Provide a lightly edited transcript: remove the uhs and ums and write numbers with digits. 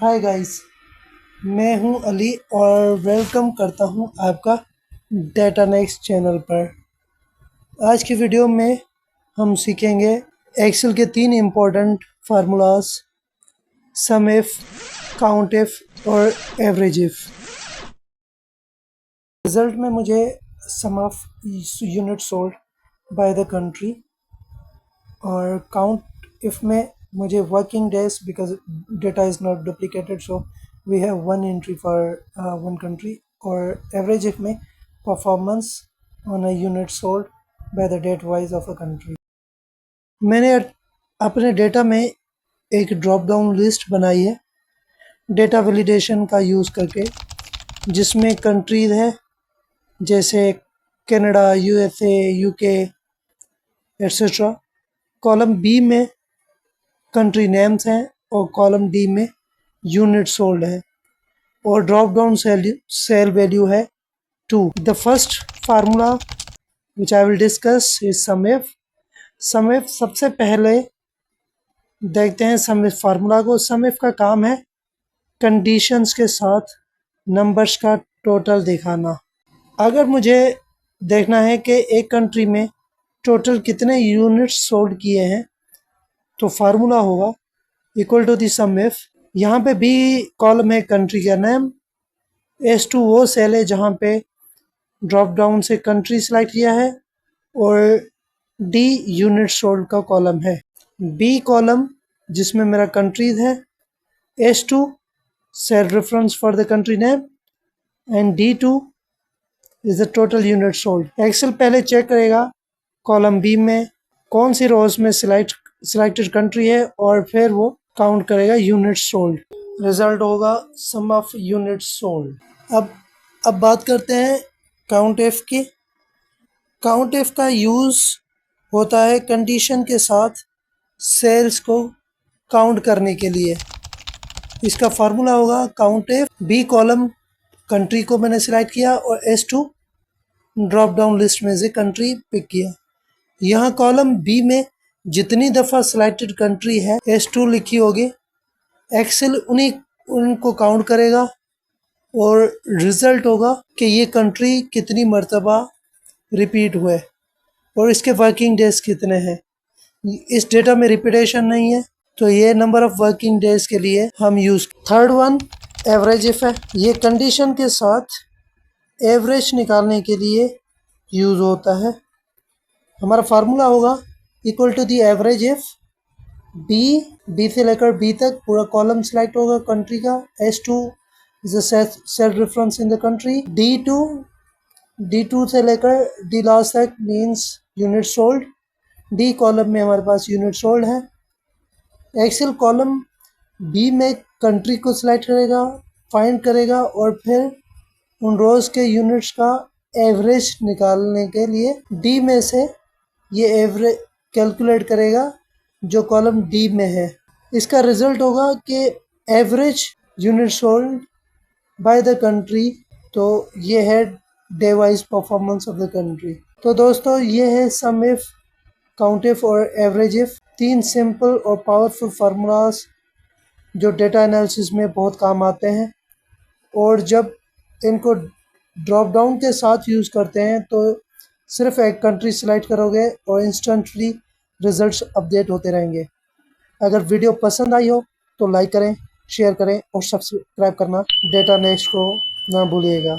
Hi guys, मैं हूं अली और वेलकम करता हूं आपका डेटा नेक्स्ट चैनल पर। आज की वीडियो में हम सीखेंगे एक्सेल के 3 important formulas, sum if, count if और एवरेज इफ। रिजल्ट में मुझे sum of unit sold by the country और काउंट इफ में मुझे working days because data is not duplicated so we have one entry for one country, और average if में performance on a unit sold by the date wise of a country. मैंने अपने data में एक drop down list बनाई है data validation का use करके, जिसमें कंट्रीज है जैसे Canada, USA, UK etcetera. Column B में कंट्री नेम्स हैं और कॉलम डी में यूनिट सोल्ड है, और ड्रॉप डाउन सेल वैल्यू है 2। The first formula which I will discuss is sum if. Sum if सबसे पहले देखते हैं सम इफ फार्मूला को। सम इफ का काम है कंडीशंस के साथ नंबर्स का टोटल दिखाना। अगर मुझे देखना है कि एक कंट्री में टोटल कितने यूनिट्स सोल्ड किए हैं तो फार्मूला होगा equal to the sum if. यहाँ पे बी कॉलम है कंट्री का नेम, S2 वो सेल है जहाँ पे ड्रॉप डाउन से कंट्री सिलेक्ट किया है, और डी यूनिट सोल्ड का कॉलम है। बी कॉलम जिसमें मेरा कंट्रीज है, S2 cell reference for the country name and D2 is the total unit sold. Excel पहले चेक करेगा कॉलम बी में कौन सी रोज में सिलेक्टेड कंट्री है और फिर वो काउंट करेगा यूनिट सोल्ड। रिजल्ट होगा सम ऑफ यूनिट सोल्ड। अब बात करते हैं काउंट इफ की। काउंट इफ का यूज़ होता है कंडीशन के साथ सेल्स को काउंट करने के लिए। इसका फार्मूला होगा count if. B column country को मैंने सिलेक्ट किया और S2 ड्रॉप डाउन लिस्ट में से कंट्री पिक किया। यहाँ कॉलम बी में जितनी दफ़ा सिलेक्टेड कंट्री है S2 लिखी होगी, एक्सेल उनको काउंट करेगा और रिज़ल्ट होगा कि ये कंट्री कितनी मर्तबा रिपीट हुए और इसके वर्किंग डेज कितने हैं। इस डेटा में रिपीटेशन नहीं है तो ये नंबर ऑफ वर्किंग डेज के लिए हम use. Third one average if है। ये कंडीशन के साथ एवरेज निकालने के लिए यूज़ होता है। हमारा फार्मूला होगा equal to the average if. B से लेकर बी तक पूरा कॉलम सिलेक्ट होगा कंट्री का। S2 is a cell reference in the country. D2 से लेकर डी लास्ट तक means unit sold. D column में हमारे पास यूनिट सोल्ड है। एक्सेल कॉलम बी में कंट्री को सिलेक्ट करेगा, फाइंड करेगा और फिर उन रोज के यूनिट्स का एवरेज निकालने के लिए डी में से ये एवरेज कैलकुलेट करेगा जो कॉलम डी में है। इसका रिजल्ट होगा कि average unit sold by the country, तो ये है day wise performance of the country. तो दोस्तों ये है सम इफ, काउंट इफ और एवरेज इफ, 3 सिंपल और पावरफुल फार्मूलाज जो डेटा एनालिसिस में बहुत काम आते हैं, और जब इनको ड्रॉप डाउन के साथ यूज़ करते हैं तो सिर्फ एक कंट्री सिलेक्ट करोगे और इंस्टेंटली रिजल्ट्स अपडेट होते रहेंगे। अगर वीडियो पसंद आई हो तो लाइक करें, शेयर करें और सब्सक्राइब करना डेटा नेक्स्ट को ना भूलिएगा।